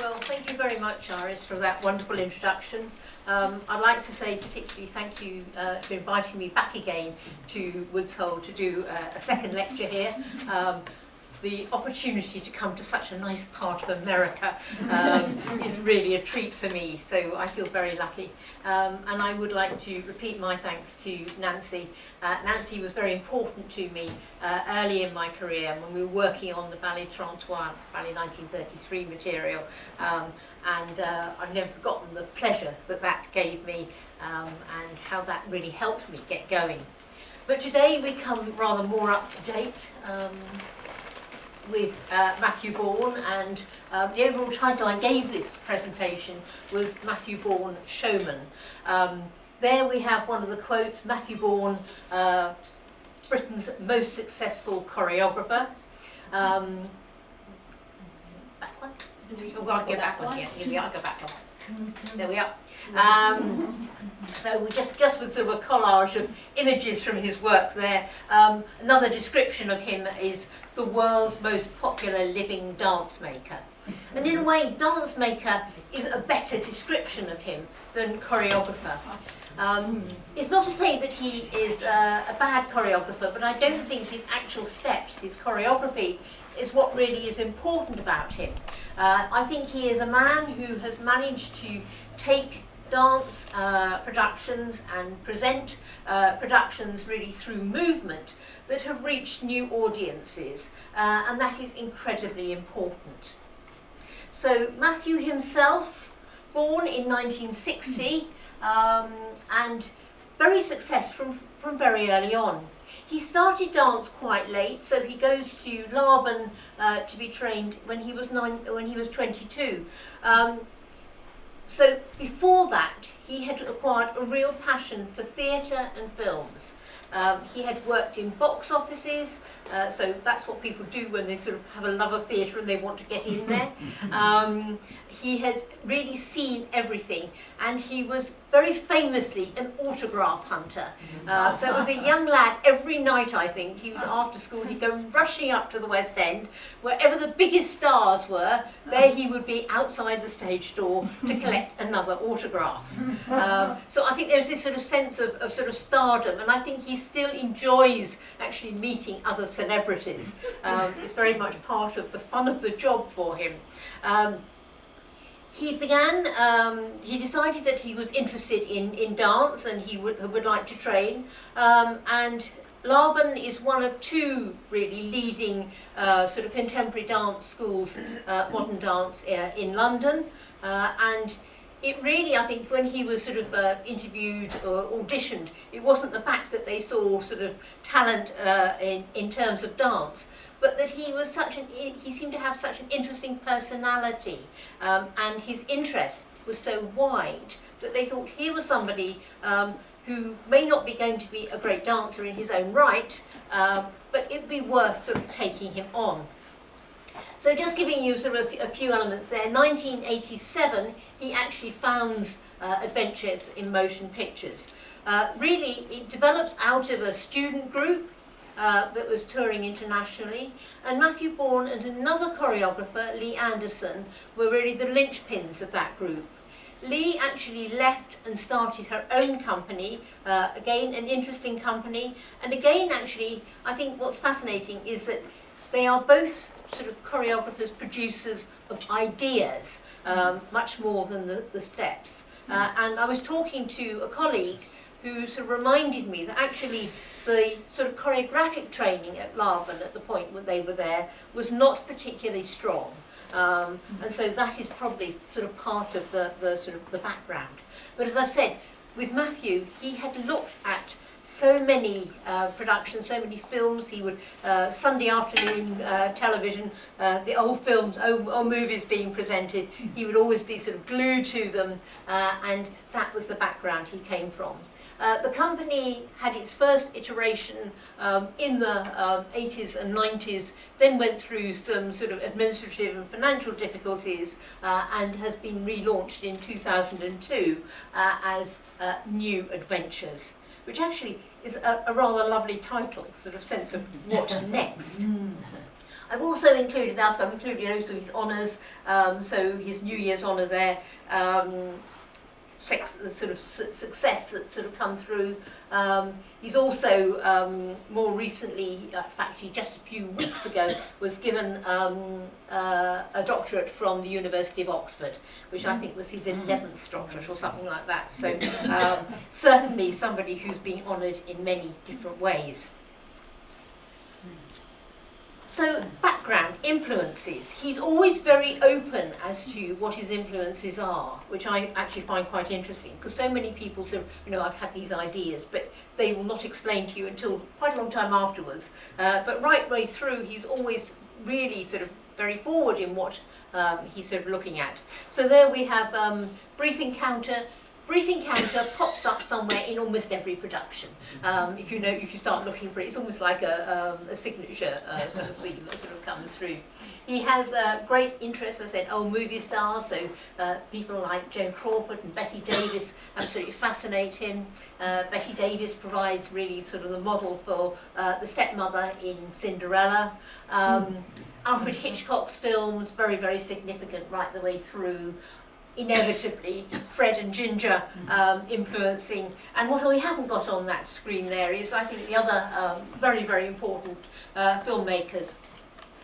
Well, thank you very much, Iris, for that wonderful introduction. I'd like to say particularly thank you for inviting me back again to Woods Hole to do a second lecture here. The opportunity to come to such a nice part of America is really a treat for me, so I feel very lucky. And I would like to repeat my thanks to Nancy. Nancy was very important to me early in my career when we were working on the Ballet 1933 material, and I've never forgotten the pleasure that that gave me and how that really helped me get going. But today we come rather more up to date with Matthew Bourne, and the overall title I gave this presentation was Matthew Bourne, Showman. There we have one of the quotes, Matthew Bourne, Britain's most successful choreographer. Back one? Oh, I'll go back one, yeah. Here we are, I'll go back one. There we are. So we just with sort of a collage of images from his work there. Another description of him is the world's most popular living dance maker. And in a way, dance maker is a better description of him than choreographer. It's not to say that he is a bad choreographer, but I don't think his actual steps, his choreography, is what really is important about him. I think he is a man who has managed to take dance productions and present productions really through movement that have reached new audiences, and that is incredibly important. So Matthew himself, born in 1960, and very successful from very early on. He started dance quite late, so he goes to Laban to be trained when he was 22. So before that, he had acquired a real passion for theatre and films. He had worked in box offices, so that's what people do when they sort of have a love of theatre and they want to get in there. He had really seen everything, and he was very famously an autograph hunter. So as a young lad, every night I think, he was after school, he'd go rushing up to the West End, wherever the biggest stars were, there he would be outside the stage door to collect another autograph. So I think there's this sort of sense of sort of stardom, and I think he still enjoys actually meeting other celebrities. It's very much part of the fun of the job for him. He decided that he was interested in dance and he would like to train, and Laban is one of two really leading sort of contemporary dance schools, modern dance in London, and it really, I think, when he was sort of interviewed or auditioned, it wasn't the fact that they saw sort of talent in terms of dance, but that he seemed to have such an interesting personality, and his interest was so wide that they thought he was somebody who may not be going to be a great dancer in his own right, but it'd be worth sort of taking him on. So just giving you sort of a few elements there, 1987 he actually founds Adventures in Motion Pictures. Really, it develops out of a student group that was touring internationally, and Matthew Bourne and another choreographer, Lee Anderson, were really the linchpins of that group. Lee actually left and started her own company, again an interesting company, and again actually I think what's fascinating is that they are both sort of choreographers, producers of ideas, much more than the steps. And I was talking to a colleague who sort of reminded me that actually the sort of choreographic training at Laban at the point when they were there was not particularly strong. And so that is probably sort of part of the sort of the background. But as I've said, with Matthew, he had looked at so many productions, so many films. He would, Sunday afternoon television, the old films, old movies being presented, he would always be sort of glued to them, and that was the background he came from. The company had its first iteration in the 80s and 90s, then went through some sort of administrative and financial difficulties, and has been relaunched in 2002 as New Adventures, which actually is a rather lovely title, sort of sense of what next. I've also included that, I've included also his honours, so his New Year's honour there, the sort of success that sort of come through. He's also more recently, in fact just a few weeks ago, was given a doctorate from the University of Oxford, which I think was his 11th doctorate or something like that. So certainly somebody who's been honoured in many different ways. So, background, influences. He's always very open as to what his influences are, which I actually find quite interesting, because so many people sort of, I've had these ideas, but they will not explain to you until quite a long time afterwards. But right way through, he's always really sort of very forward in what he's sort of looking at. So there we have Brief Encounter. Brief Encounter pops up somewhere in almost every production. If you start looking for it, it's almost like a signature sort of theme that sort of comes through. He has great interest, as I said, old movie stars, so people like Joan Crawford and Betty Davis absolutely fascinate him. Betty Davis provides really sort of the model for the stepmother in Cinderella. Alfred Hitchcock's films, very, very significant right the way through. Inevitably, Fred and Ginger influencing. And what we haven't got on that screen there is, I think, the other very, very important filmmakers.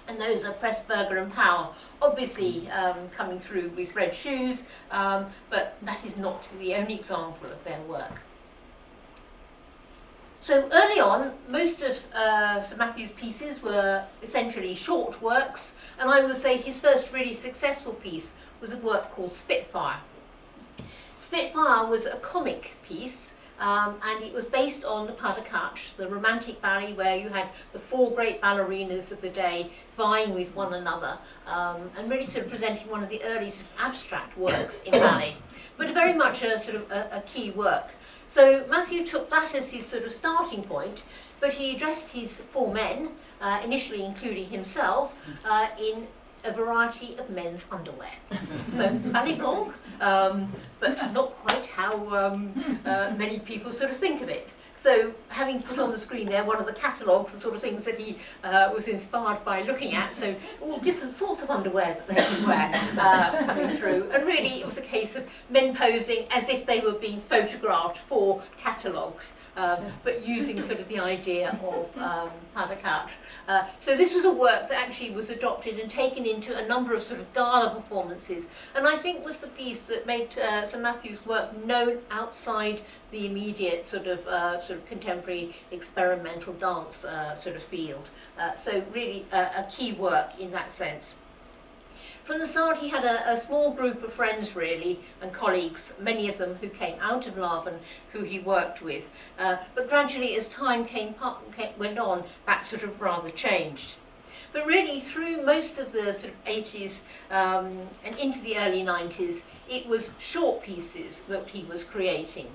And those are Pressburger and Powell, obviously coming through with Red Shoes, but that is not the only example of their work. So early on, most of Sir Matthew's pieces were essentially short works, and I would say his first really successful piece was a work called Spitfire. Spitfire was a comic piece, and it was based on the pas de quatre, the romantic ballet where you had the 4 great ballerinas of the day vying with one another, and really sort of presenting one of the early sort of abstract works in ballet, but very much a sort of a key work. So Matthew took that as his sort of starting point, but he dressed his 4 men, initially including himself, in a variety of men's underwear. So ballet blanc, but not quite how many people sort of think of it. So having put on the screen there one of the catalogues, the sort of things that he was inspired by looking at, so all different sorts of underwear that they could wear coming through. And really it was a case of men posing as if they were being photographed for catalogues, but using sort of the idea of pas de quatre. So this was a work that actually was adopted and taken into a number of sort of gala performances, and I think was the piece that made Sir Matthew's work known outside the immediate sort of contemporary experimental dance sort of field. So really a key work in that sense. From the start he had a small group of friends really and colleagues, many of them who came out of Laban, who he worked with, but gradually as time went on that sort of rather changed. But really through most of the sort of 80s and into the early 90s it was short pieces that he was creating.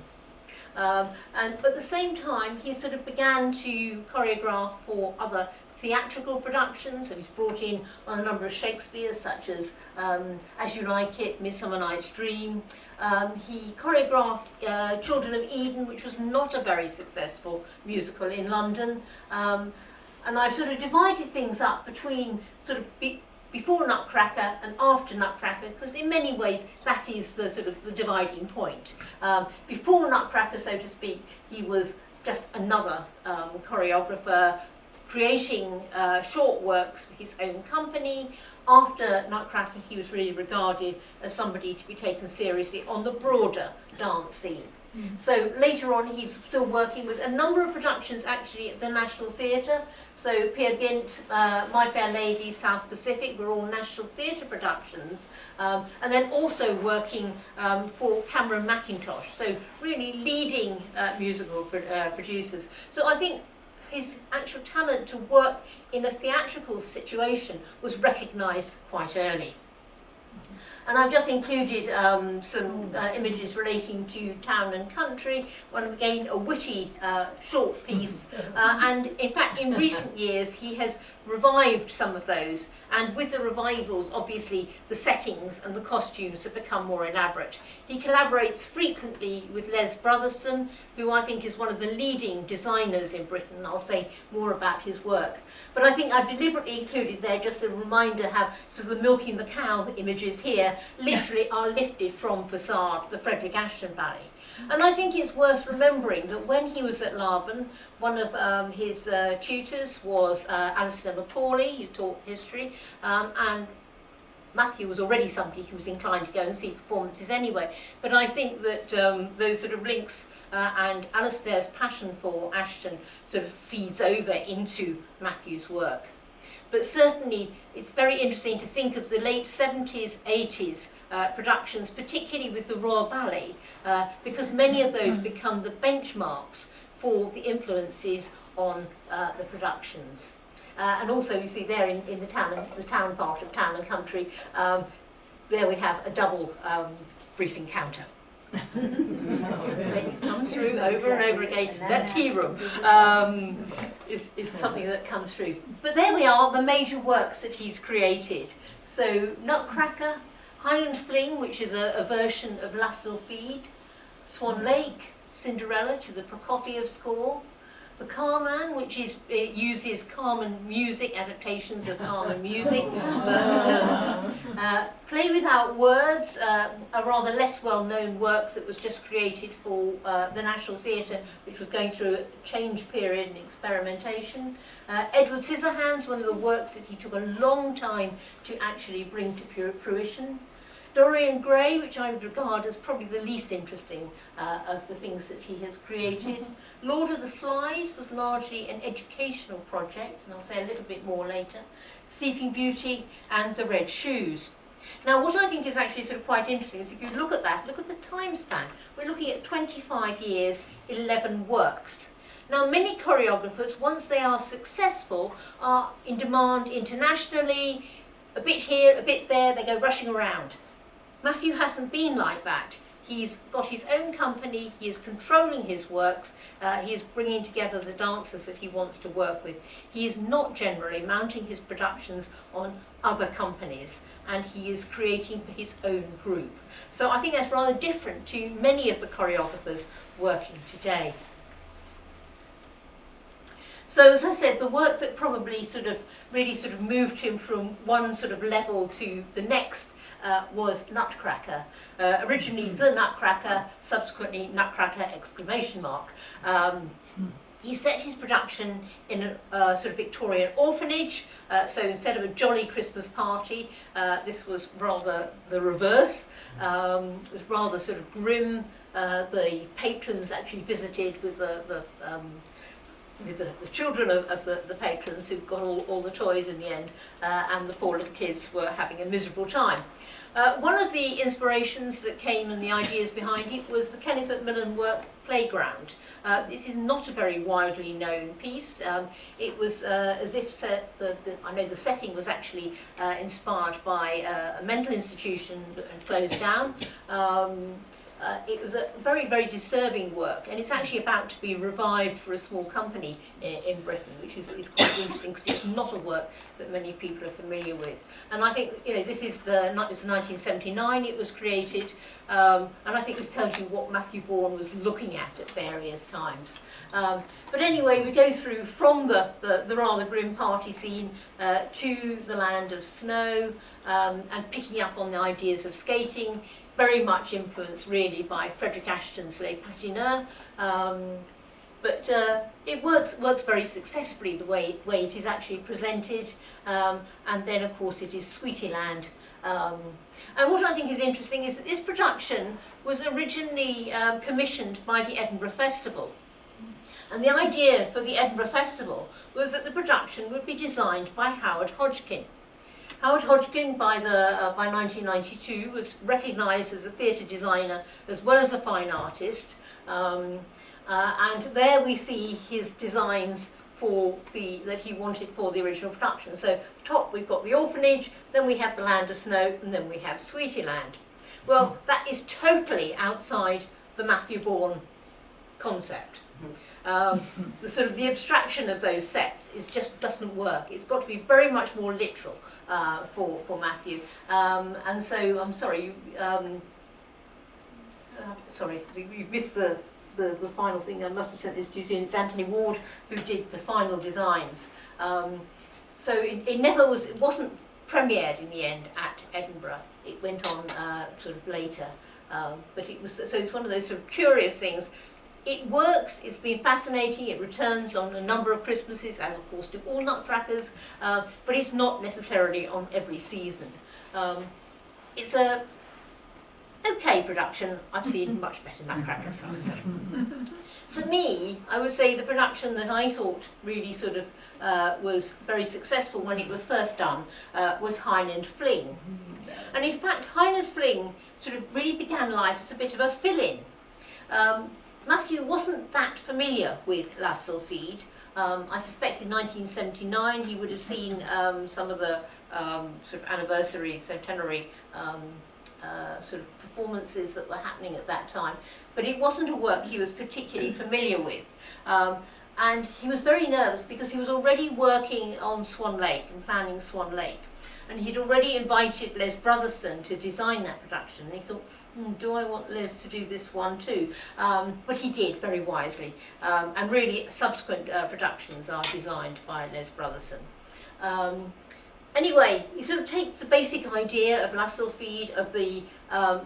But at the same time he sort of began to choreograph for other theatrical productions, so he's brought in on a number of Shakespeare's such as As You Like It, Midsummer Night's Dream. He choreographed Children of Eden, which was not a very successful musical in London. And I've sort of divided things up between sort of before Nutcracker and after Nutcracker, because in many ways that is the sort of the dividing point. Before Nutcracker, so to speak, he was just another choreographer, creating short works for his own company. After Nutcracker, he was really regarded as somebody to be taken seriously on the broader dance scene. So later on, he's still working with a number of productions actually at the National Theatre. So Peer Gynt, My Fair Lady, South Pacific were all National Theatre productions. And then also working for Cameron Mackintosh. So really leading musical producers. So I think his actual talent to work in a theatrical situation was recognised quite early. And I've just included some images relating to Town and Country, one again a witty short piece, and in fact in recent years he has revived some of those, and with the revivals, obviously, the settings and the costumes have become more elaborate. He collaborates frequently with Les Brotherston, who I think is one of the leading designers in Britain. I'll say more about his work. But I think I've deliberately included there just a reminder how sort of the milking the cow images here literally are lifted from Facade, the Frederick Ashton Ballet. And I think it's worth remembering that when he was at Laban, one of his tutors was Alistair Macaulay, who taught history, and Matthew was already somebody who was inclined to go and see performances anyway. But I think that those sort of links and Alistair's passion for Ashton sort of feeds over into Matthew's work. But certainly it's very interesting to think of the late 70s, 80s productions, particularly with the Royal Ballet, because many of those become the benchmarks for the influences on the productions. And also you see there in the town part of Town and Country, there we have a double briefing counter. So it comes through over and over again. That tea room is something that comes through. But there we are, the major works that he's created. So Nutcracker, Highland Fling, which is a version of La Sylphide, Swan Lake, Cinderella to the Prokofiev score, The Carman, which uses Carman music, adaptations of Carman music, but Play Without Words, a rather less well-known work that was just created for the National Theatre, which was going through a change period and experimentation. Edward Scissorhands, one of the works that he took a long time to actually bring to fruition. Dorian Gray, which I would regard as probably the least interesting of the things that he has created. Lord of the Flies was largely an educational project, and I'll say a little bit more later. Sleeping Beauty and The Red Shoes. Now what I think is actually sort of quite interesting is if you look at that, look at the time span. We're looking at 25 years, 11 works. Now many choreographers, once they are successful, are in demand internationally, a bit here, a bit there, they go rushing around. Matthew hasn't been like that. He's got his own company, he is controlling his works, he is bringing together the dancers that he wants to work with. He is not generally mounting his productions on other companies, and he is creating for his own group. So I think that's rather different to many of the choreographers working today. So as I said, the work that probably really moved him from one sort of level to the next was Nutcracker. Originally The Nutcracker, subsequently Nutcracker exclamation mark. He set his production in a sort of Victorian orphanage, so instead of a jolly Christmas party, this was rather the reverse. It was rather sort of grim. The patrons actually visited with the children of the patrons who got all the toys in the end, and the poor little kids were having a miserable time. One of the inspirations that came and the ideas behind it was the Kenneth Macmillan work Playground. This is not a very widely known piece. It was as if I know the setting was actually inspired by a mental institution and closed down. It was a very, very disturbing work, and it's actually about to be revived for a small company in Britain, which is quite interesting because it's not a work that many people are familiar with. And I think, this is it was 1979 it was created, and I think this tells you what Matthew Bourne was looking at various times. But anyway, we go through from the rather grim party scene to the land of snow, and picking up on the ideas of skating, very much influenced really by Frederick Ashton's Les Patineurs, but it works very successfully the way it is actually presented, and then of course it is Sweetyland. And what I think is interesting is that this production was originally commissioned by the Edinburgh Festival. And the idea for the Edinburgh Festival was that the production would be designed by Howard Hodgkin. Howard Hodgkin, by 1992, was recognised as a theatre designer as well as a fine artist, and there we see his designs that he wanted for the original production. So top we've got the orphanage, then we have the Land of Snow, and then we have Sweetyland. Well, that is totally outside the Matthew Bourne concept. The sort of the abstraction of those sets just doesn't work. It's got to be very much more literal for Matthew. And so I'm sorry, sorry, you've missed the final thing. I must have sent this to you soon. It's Anthony Ward who did the final designs. So it wasn't premiered in the end at Edinburgh. It went on sort of later, but it's one of those sort of curious things. It works. It's been fascinating. It returns on a number of Christmases, as of course do all Nutcrackers, but it's not necessarily on every season. It's a okay production. I've seen much better Nutcrackers, I would say. For me, I would say the production that I thought really sort of was very successful when it was first done was Highland Fling. And in fact, Highland Fling sort of really began life as a bit of a fill-in. Matthew wasn't that familiar with Lassalle Feed. I suspect in 1979 he would have seen some of the sort of anniversary, centenary sort of performances that were happening at that time. But it wasn't a work he was particularly familiar with. And he was very nervous because he was already working on Swan Lake and planning Swan Lake. And he'd already invited Les Brotherson to design that production. And he thought, do I want Les to do this one too? But he did, very wisely. And really, subsequent productions are designed by Les Brotherson. Anyway, he sort of takes the basic idea of Lassalle Feed, of the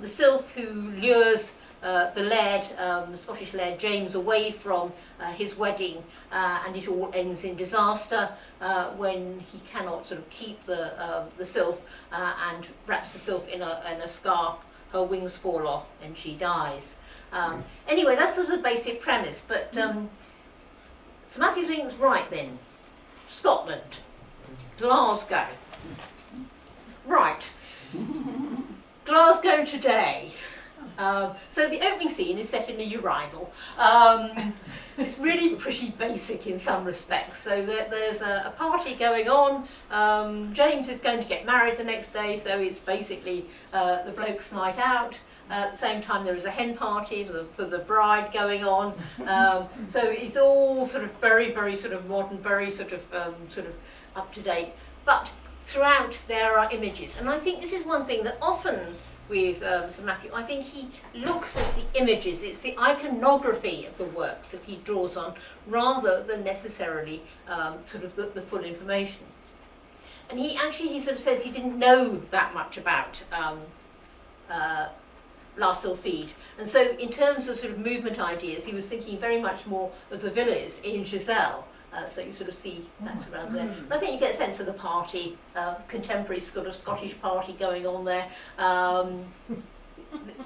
sylph who lures the laird, the Scottish laird James, away from his wedding, and it all ends in disaster when he cannot sort of keep the sylph and wraps the sylph in a scarf. Her wings fall off and she dies. Anyway, that's sort of the basic premise. But so Matthew thinks, right then, Scotland, Glasgow. Right, Glasgow today. So the opening scene is set in a urinal. It's really pretty basic in some respects. So there's a party going on. James is going to get married the next day, so it's basically the bloke's night out. At the same time, there is a hen party for the bride going on. So it's all sort of very, very sort of modern, very sort of up to date. But throughout there are images, and I think this is one thing that often with Sir Matthew, I think he looks at the images. It's the iconography of the works that he draws on, rather than necessarily sort of the full information. And he sort of says he didn't know that much about Lassalle Feed. And so in terms of sort of movement ideas, he was thinking very much more of the villas in Giselle. So you sort of see that's around there. And I think you get a sense of the party, contemporary sort of Scottish party going on there. And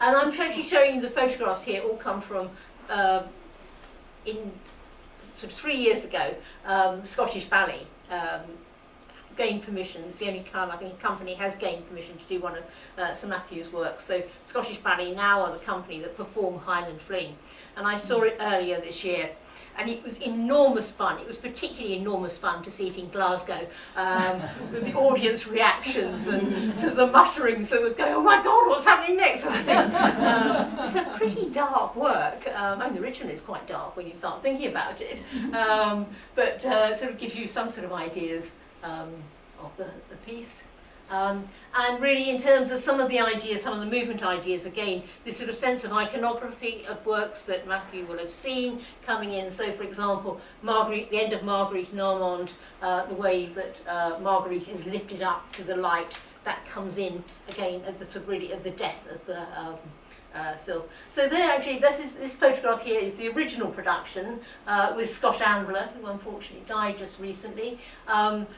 I'm actually showing you the photographs here, all come from, in sort of 3 years ago, Scottish Ballet gained permission. It's the only time I think a company has gained permission to do one of Sir Matthew's works. So Scottish Ballet now are the company that perform Highland Fling. And I saw it earlier this year. And it was enormous fun. It was particularly enormous fun to see it in Glasgow, with the audience reactions and sort of the mutterings that was going, oh my God, what's happening next? Sort of thing. It's a pretty dark work. I mean, the original is quite dark when you start thinking about it, but sort of gives you some sort of ideas of the piece. And really in terms of some of the ideas, some of the movement ideas, again, this sort of sense of iconography of works that Matthew will have seen coming in. So for example, Marguerite, the end of Marguerite in Armand, the way that Marguerite is lifted up to the light, that comes in again at the really at the death of the sylph. So there actually, this photograph here is the original production with Scott Ambler, who unfortunately died just recently.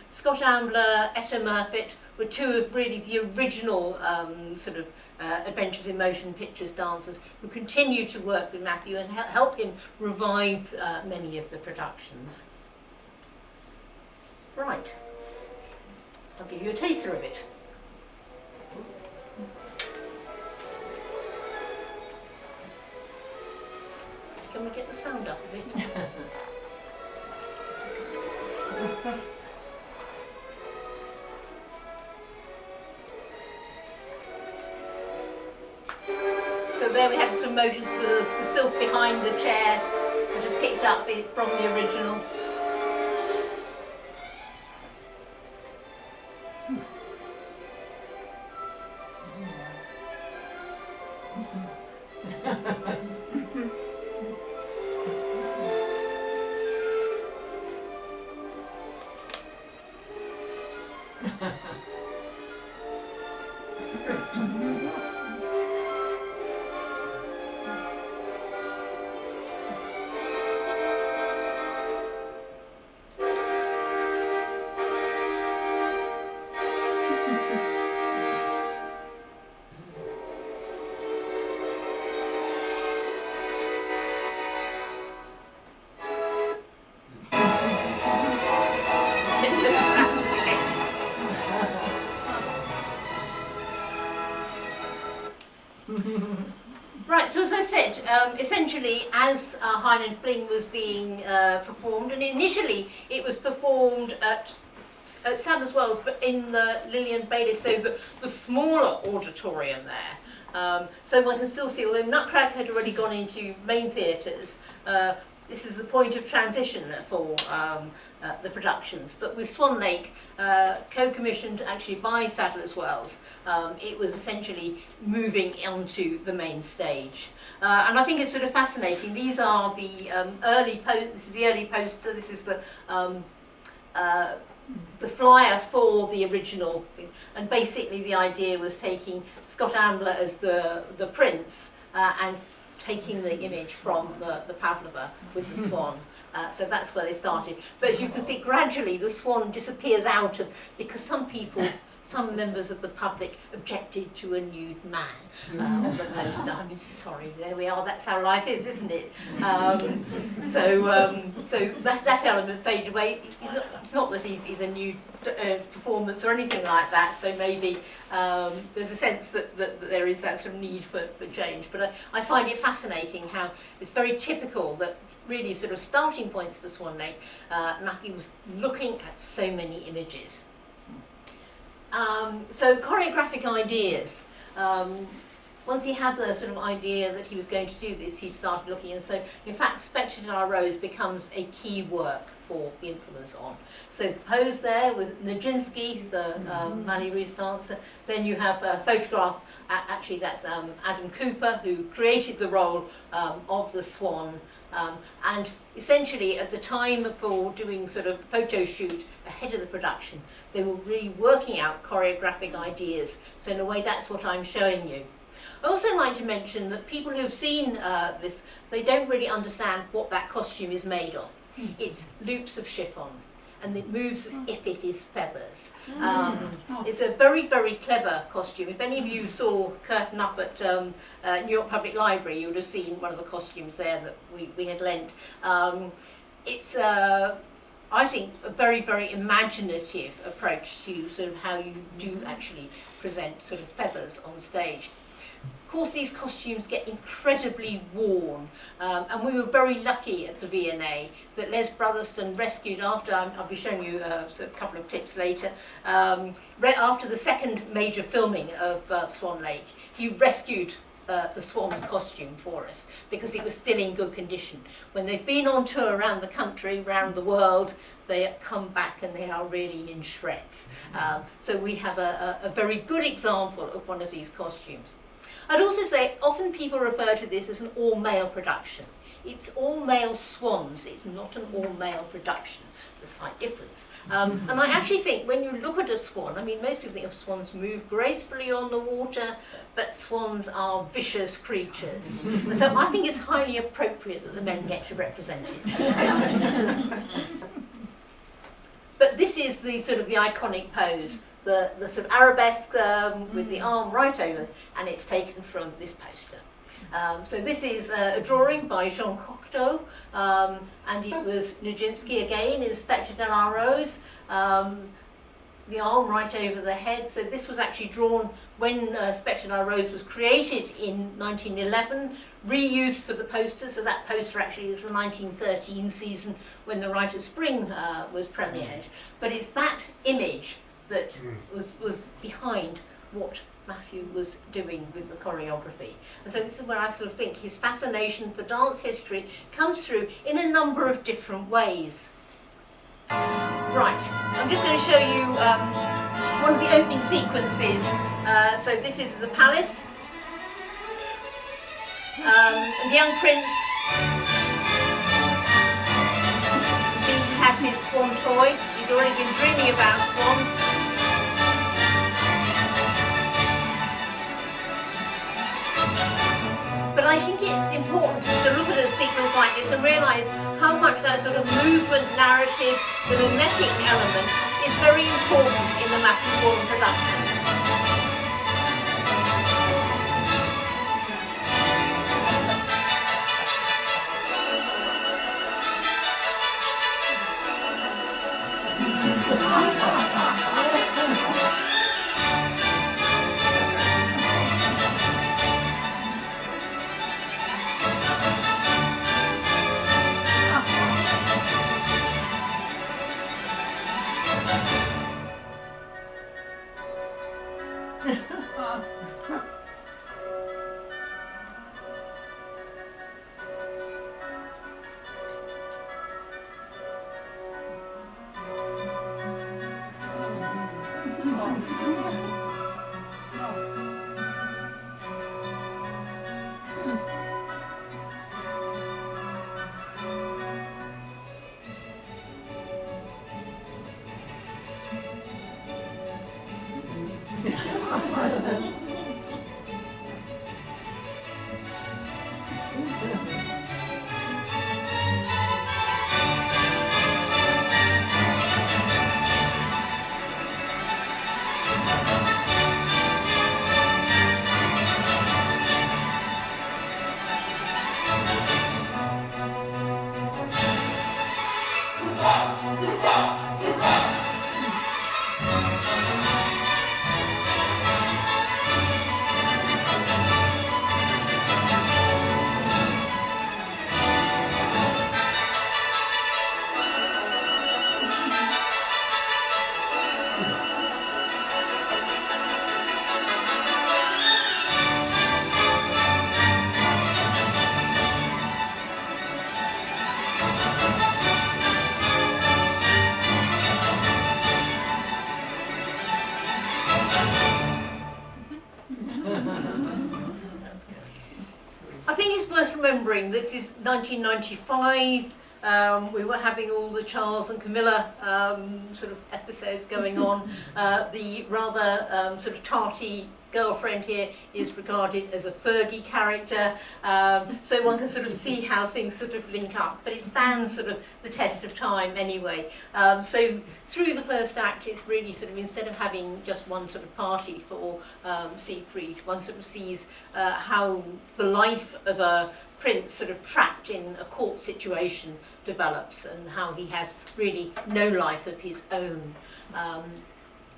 Scott Ambler, Etta Murfitt were two of really the original sort of Adventures in Motion Pictures dancers who continue to work with Matthew and help him revive many of the productions. Right, I'll give you a taster of it. Can we get the sound up a bit? So there we have some motions for the sylph behind the chair, that are picked up from the original. Right, so as I said, essentially as Heinlein Fling was being performed, and initially it was performed at Sadler's Wells, but in the Lillian Bailey, so the smaller auditorium there. So one can still see, although Nutcracker had already gone into main theatres, this is the point of transition for the productions. But with Swan Lake, co-commissioned actually by Sadler's Wells, it was essentially moving onto the main stage. And I think it's sort of fascinating. These are the this is the early poster, this is the flyer for the original thing. And basically the idea was taking Scott Ambler as the prince and taking the image from the Pavlova with the swan. So that's where they started. But as you can see, gradually the swan disappears out of, because some members of the public objected to a nude man on the poster. I mean, sorry, there we are, that's how life is, isn't it? So that element faded away. It's not that he's a nude performance or anything like that, so maybe there's a sense that there is that sort of need for change. But I find it fascinating how it's very typical that really sort of starting points for Swan Lake, Matthew was looking at so many images. So choreographic ideas. Once he had the sort of idea that he was going to do this, he started looking, and so in fact Spectre de la Rose becomes a key work for the influence on. So the pose there with Nijinsky, the Mallet Russe dancer. Then you have a photograph, actually that's Adam Cooper, who created the role of the swan. And essentially at the time for doing sort of photo shoot ahead of the production, they were really working out choreographic ideas. So in a way that's what I'm showing you. I also like to mention that people who have seen this, they don't really understand what that costume is made of. It's loops of chiffon, and it moves as if it is feathers. It's a very, very clever costume. If any of you saw Curtain Up at New York Public Library, you would have seen one of the costumes there that we had lent. It's, I think, a very, very imaginative approach to sort of how you do actually present sort of feathers on stage. Of course, these costumes get incredibly worn, and we were very lucky at the V&A that Les Brotherston rescued, after, I'll be showing you a couple of clips later, after the second major filming of Swan Lake, he rescued the swan's costume for us because it was still in good condition. When they've been on tour around the country, around the world, they come back and they are really in shreds. So we have a very good example of one of these costumes. I'd also say often people refer to this as an all-male production. It's all-male swans, it's not an all-male production. There's a slight difference. And I actually think when you look at a swan, I mean most people think of swans move gracefully on the water, but swans are vicious creatures. So I think it's highly appropriate that the men get to represent it. But this is the sort of the iconic pose. The sort of arabesque with the arm right over, and it's taken from this poster. So this is a drawing by Jean Cocteau, and it was Nijinsky again in Spectre de la Rose, the arm right over the head. So this was actually drawn when Spectre de la Rose was created in 1911, reused for the poster. So that poster actually is the 1913 season when The Rite of Spring was premiered. But it's that image that was behind what Matthew was doing with the choreography. And so this is where I sort of think his fascination for dance history comes through in a number of different ways. Right, I'm just going to show you one of the opening sequences. So this is the palace. And the young prince, see, he has his swan toy. He's already been dreaming about swans. But I think it's important to look at a sequence like this and realise how much that sort of movement, narrative, the mimetic element is very important in the Matthew Bourne production. This is 1995. We were having all the Charles and Camilla sort of episodes going on. The rather sort of tarty girlfriend here is regarded as a Fergie character, so one can sort of see how things sort of link up, but it stands sort of the test of time anyway. So through the first act, it's really sort of, instead of having just one sort of party for Siegfried, one sort of sees how the life of a prince sort of trapped in a court situation develops, and how he has really no life of his own.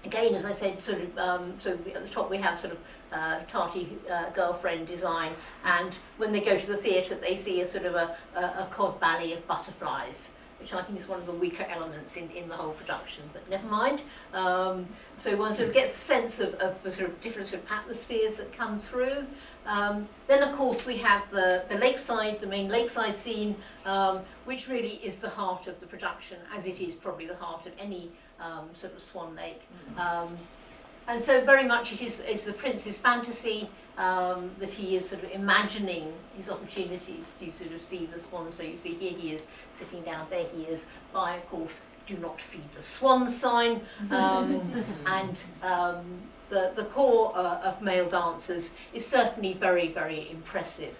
Again, as I said, sort of, so at the top we have sort of tarty girlfriend design, and when they go to the theatre they see a sort of a cod ballet of butterflies, which I think is one of the weaker elements in the whole production, but never mind. So one sort of gets a sense of the sort of different sort of atmospheres that come through. Then of course we have the lakeside, the main lakeside scene, which really is the heart of the production, as it is probably the heart of any sort of Swan Lake. And so very much it is the prince's fantasy, that he is sort of imagining his opportunities to sort of see the swan. So you see here he is sitting down, there he is by, of course, do not feed the swan sign, and the core of male dancers is certainly very, very impressive.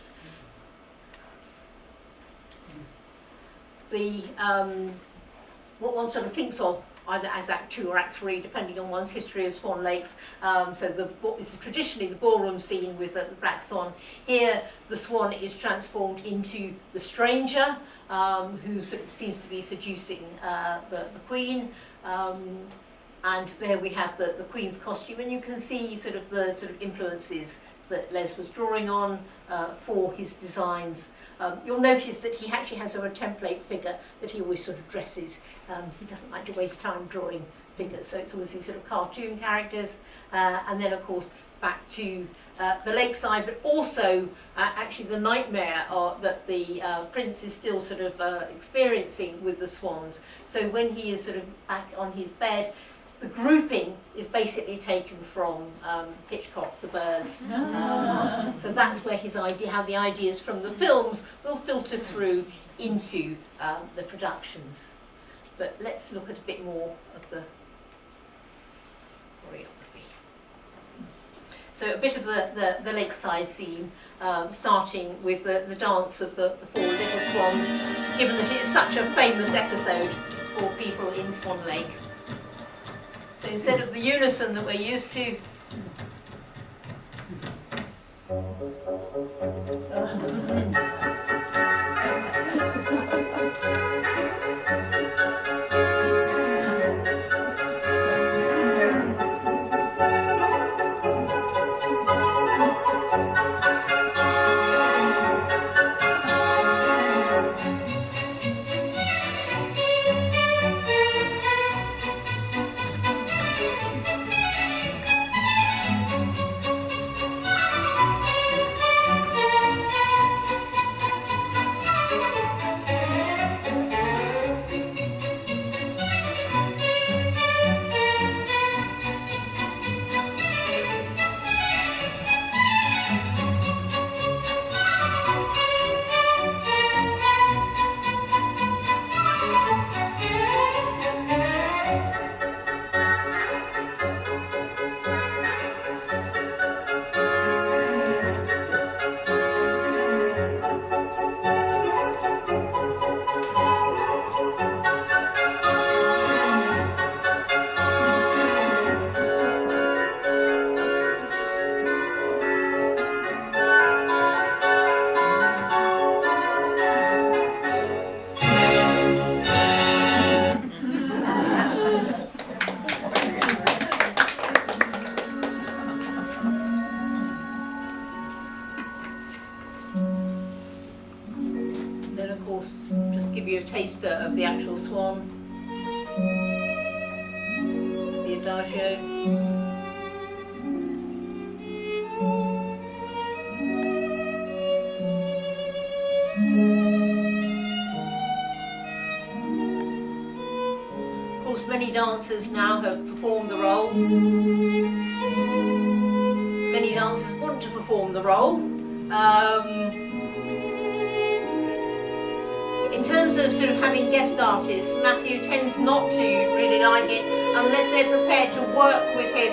The what one sort of thinks of either as Act 2 or Act 3, depending on one's history of Swan Lakes. So this is traditionally the ballroom scene with the black swan. Here, the swan is transformed into the stranger, who sort of seems to be seducing the queen. And there we have the queen's costume, and you can see sort of the sort of influences that Les was drawing on for his designs. You'll notice that he actually has a template figure that he always sort of dresses. He doesn't like to waste time drawing figures. So it's always these sort of cartoon characters, and then of course back to the lakeside, but also actually the nightmare that the prince is still sort of experiencing with the swans. So when he is sort of back on his bed, the grouping is basically taken from Hitchcock, The Birds. So that's where his idea, how the ideas from the films will filter through into the productions. But let's look at a bit more of the choreography. So a bit of the lakeside scene, starting with the dance of the four little swans, given that it is such a famous episode for people in Swan Lake. So instead of the unison that we're used to, taster of the actual swan, the adagio. Of course, many dancers now have performed the role. Many dancers want to perform the role. In terms of sort of having guest artists, Matthew tends not to really like it unless they're prepared to work with him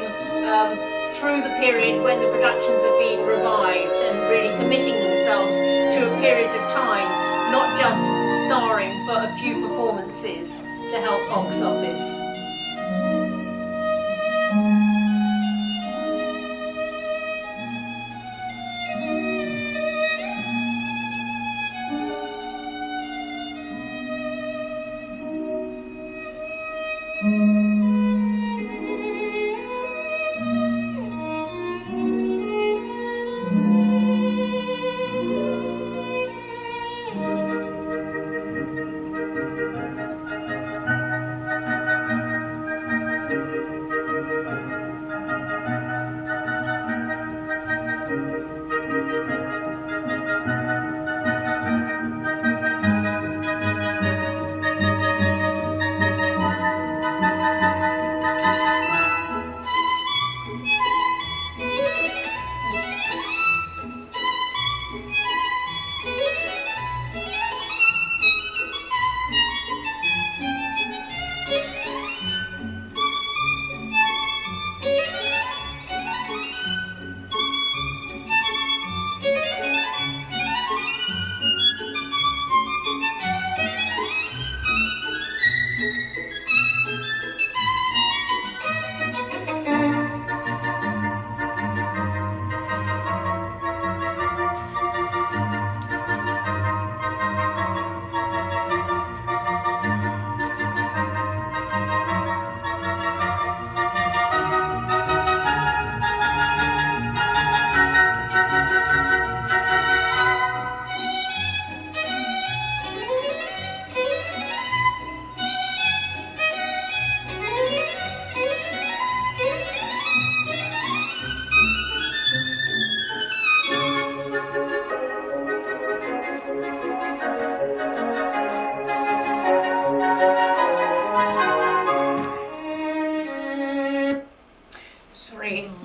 through the period when the productions have been revived and really committing themselves to a period of time, not just starring for a few performances to help box office.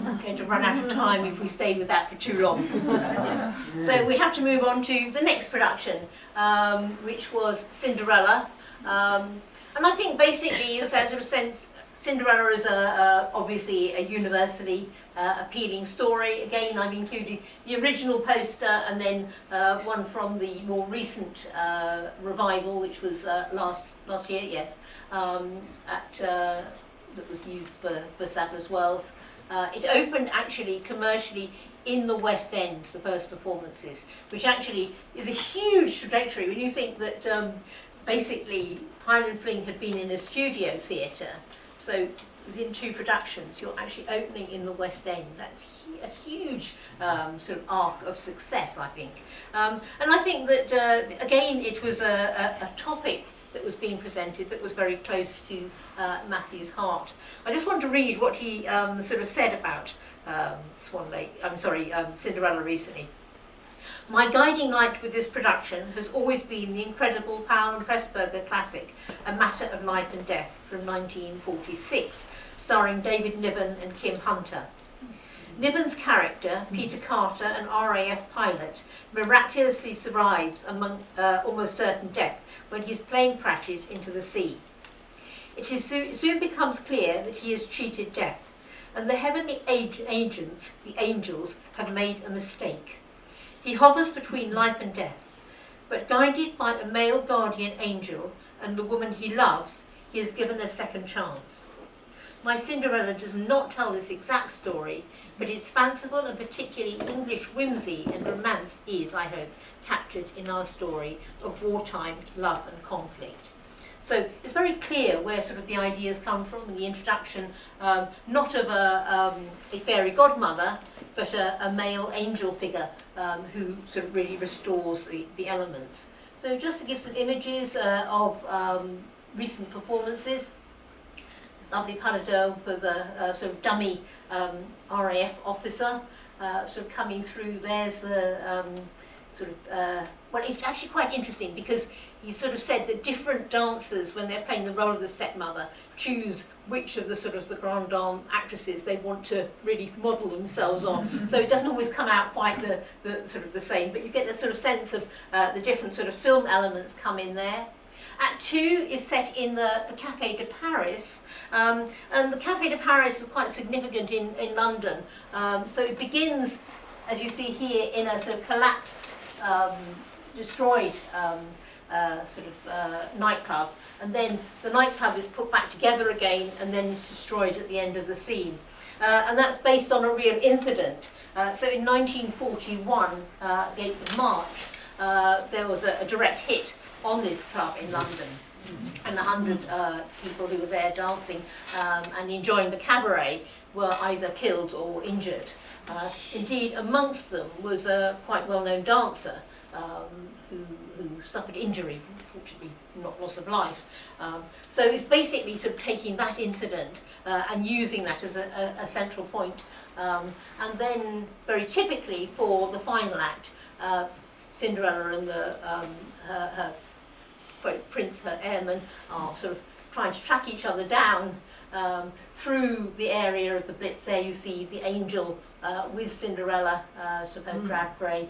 I'm going to run out of time if we stay with that for too long. So we have to move on to the next production, which was Cinderella. And I think basically, in a sort of sense, Cinderella is obviously a universally appealing story. Again, I've included the original poster and then one from the more recent revival, which was last year, yes, that was used for Sadler's Wells. It opened actually commercially in the West End, the first performances, which actually is a huge trajectory when you think that basically Highland Fling had been in a studio theatre, so within 2 productions you're actually opening in the West End. That's a huge sort of arc of success, I think. And I think that again it was a topic that was being presented that was very close to Matthew's heart. I just want to read what he sort of said about Cinderella recently. My guiding light with this production has always been the incredible Powell and Pressburger classic, A Matter of Life and Death, from 1946, starring David Niven and Kim Hunter. Niven's character, Peter Carter, an RAF pilot, miraculously survives among almost certain death when his plane crashes into the sea. It soon becomes clear that he has cheated death, and the heavenly agents, the angels, have made a mistake. He hovers between life and death, but guided by a male guardian angel and the woman he loves, he is given a second chance. My Cinderella does not tell this exact story, but its fanciful and particularly English whimsy and romance is, I hope, captured in our story of wartime love and conflict. So it's very clear where sort of the ideas come from in the introduction, not of a fairy godmother, but a male angel figure who sort of really restores the elements. So just to give some images of recent performances, lovely pas de deux with a sort of dummy RAF officer sort of coming through. There's the well, it's actually quite interesting because he sort of said that different dancers, when they're playing the role of the stepmother, choose which of the sort of the grande dame actresses they want to really model themselves on. So it doesn't always come out quite the sort of the same, but you get the sort of sense of the different sort of film elements come in there. Act 2 is set in the Café de Paris, and the Café de Paris is quite significant in London. So it begins, as you see here, in a sort of collapsed, destroyed nightclub, and then the nightclub is put back together again and then is destroyed at the end of the scene. And that's based on a real incident. So in 1941, the 8th of March, there was a direct hit on this club in London, and 100 people who were there dancing and enjoying the cabaret were either killed or injured. Indeed, amongst them was a quite well-known dancer who suffered injury, unfortunately not loss of life. So it's basically sort of taking that incident and using that as a central point. And then, very typically for the final act, Cinderella and her prince, her airman, are sort of trying to track each other down through the area of the Blitz. There you see the angel with Cinderella, sort of her drab grey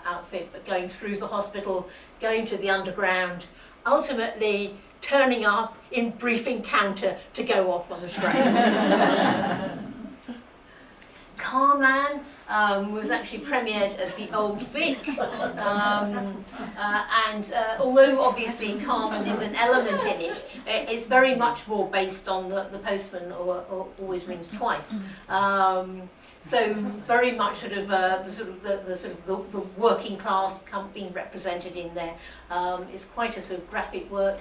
outfit, but going through the hospital, going to the underground, ultimately turning up in brief encounter to go off on the train. Carman was actually premiered at the Old Vic, and although obviously Carmen is an element in it, it's very much more based on the Postman or Always Rings Twice. So very much sort of the working class being represented in there. It's quite a sort of graphic work.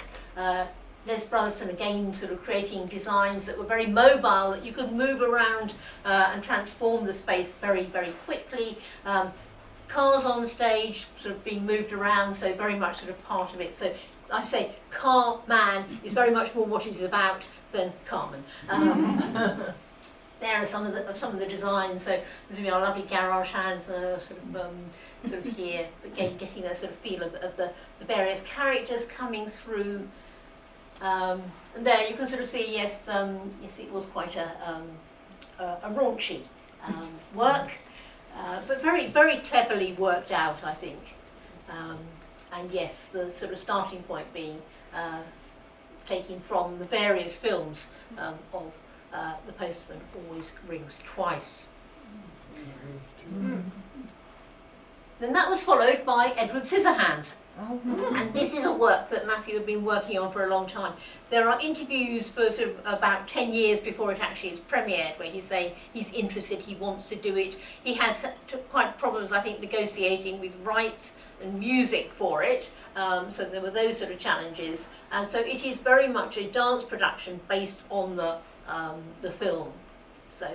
Les Brotherson again sort of creating designs that were very mobile, that you could move around and transform the space very, very quickly. Cars on stage sort of being moved around, so very much sort of part of it. So I say Carman is very much more what it is about than Carmen. There are some of the designs. So there's our lovely garage hands sort of here, again getting a sort of feel of the various characters coming through. And there you can sort of see, yes, it was quite a a raunchy work, but very, very cleverly worked out, I think. And yes, the sort of starting point being taken from the various films of The Postman Always Rings Twice. Then that was followed by Edward Scissorhands. And this is a work that Matthew had been working on for a long time. There are interviews for sort of about 10 years before it actually is premiered where he's saying he's interested, he wants to do it. He had quite problems, I think, negotiating with rights and music for it. So there were those sort of challenges. And so it is very much a dance production based on the film. So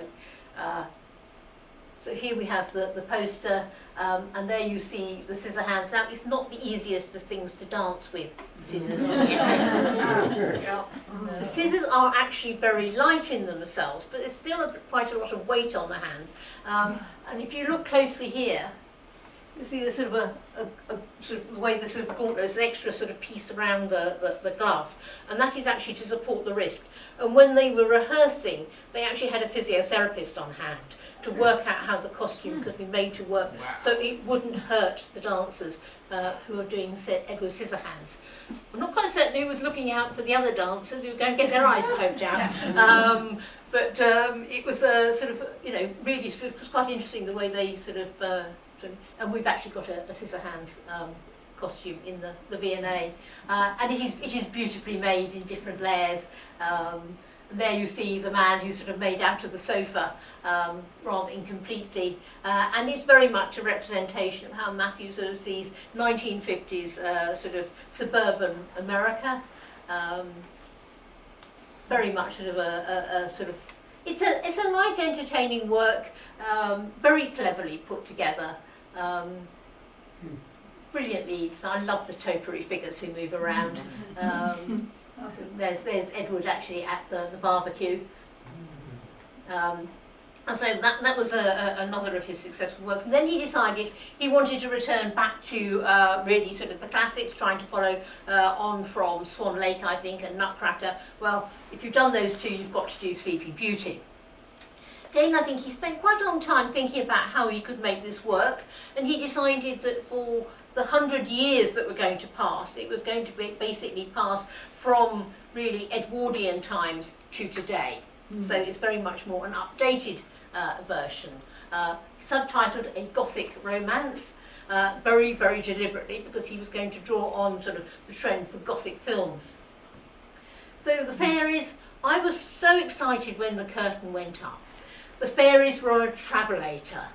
here we have the poster. And there you see the scissor hands. Now, it's not the easiest of things to dance with, scissors on your hands. The scissors are actually very light in themselves, but there's still quite a lot of weight on the hands. And if you look closely here, you see the sort of a sort of the way the sort of gauntlet, there's an extra sort of piece around the glove, and that is actually to support the wrist. And when they were rehearsing, they actually had a physiotherapist on hand to work out how the costume could be made to work, so it wouldn't hurt the dancers who are doing Edward Scissorhands. I'm not quite certain who was looking out for the other dancers who were going to get their eyes poked out. But it was sort of, you know, really sort of, it was quite interesting the way they sort of, and we've actually got a Scissorhands costume in the V&A, and it is beautifully made in different layers. There you see the man who's sort of made out of the sofa rather incompletely, and it's very much a representation of how Matthew sort of sees 1950s sort of suburban America. Very much sort of a sort of, it's a light entertaining work, very cleverly put together. Brilliantly, so I love the topiary figures who move around. There's Edward actually at the barbecue. And so that was another of his successful works. And then he decided he wanted to return back to really sort of the classics, trying to follow on from Swan Lake, I think, and Nutcracker. Well, if you've done those two, you've got to do Sleeping Beauty. Again, I think he spent quite a long time thinking about how he could make this work, and he decided that for the 100 years that were going to pass, it was going to be basically pass from really Edwardian times to today. So it's very much more an updated version, subtitled A Gothic Romance, very, very deliberately, because he was going to draw on sort of the trend for Gothic films. So the fairies, I was so excited when the curtain went up. The fairies were on a travelator,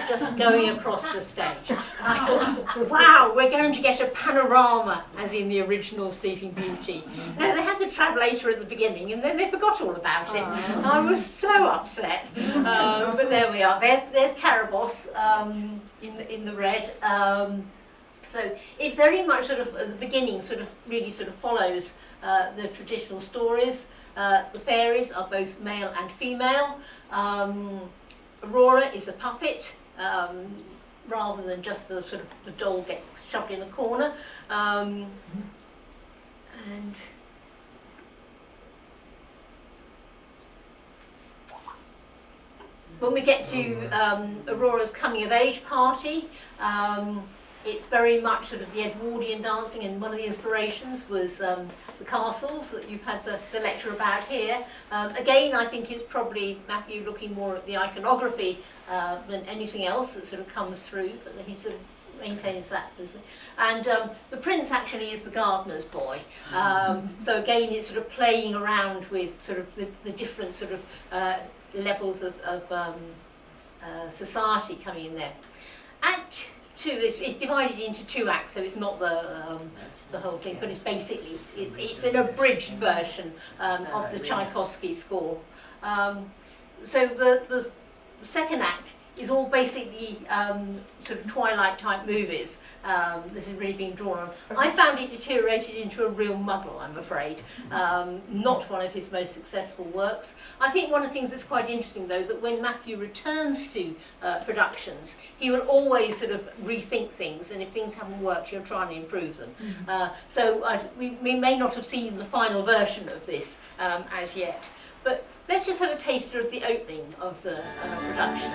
just going across the stage. And I thought, wow, we're going to get a panorama, as in the original Sleeping Beauty. No, they had the travelator at the beginning, and then they forgot all about it. And I was so upset. But there we are. There's Carabosse in the red. So it very much sort of, at the beginning, sort of really sort of follows the traditional stories. The fairies are both male and female. Aurora is a puppet, rather than just the sort of the doll gets shoved in a corner. And when we get to Aurora's coming of age party, it's very much sort of the Edwardian dancing, and one of the inspirations was the castles that you've had the lecture about here. Again, I think it's probably Matthew looking more at the iconography than anything else that sort of comes through, but he sort of maintains that, doesn't he? And the prince actually is the gardener's boy. So again, it's sort of playing around with sort of the different sort of levels of society coming in there. Act 2 is divided into 2 acts, so it's not the whole thing, but it's basically it's an abridged version of the Tchaikovsky score. So the second act is all basically sort of Twilight type movies that has really been drawn on. I found it deteriorated into a real muddle, I'm afraid. Not one of his most successful works. I think one of the things that's quite interesting, though, that when Matthew returns to productions, he will always sort of rethink things, and if things haven't worked, he'll try and improve them. So we may not have seen the final version of this as yet. But let's just have a taster of the opening of the production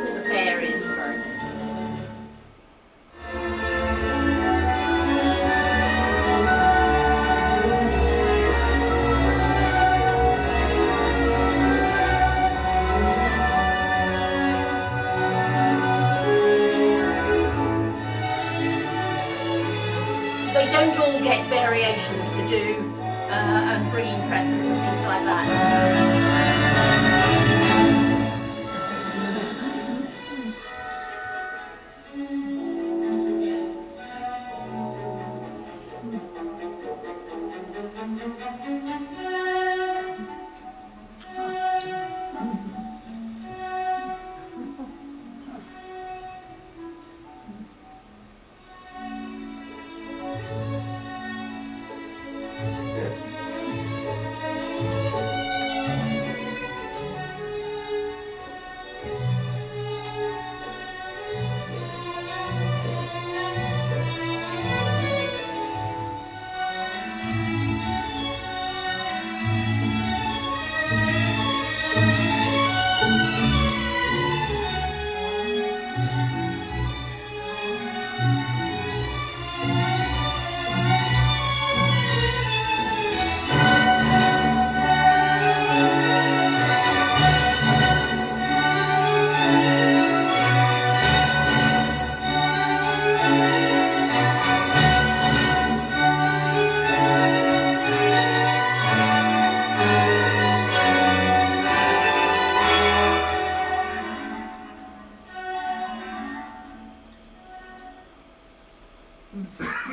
with the fairies. They don't all get variations to do and bringing presents and things like that.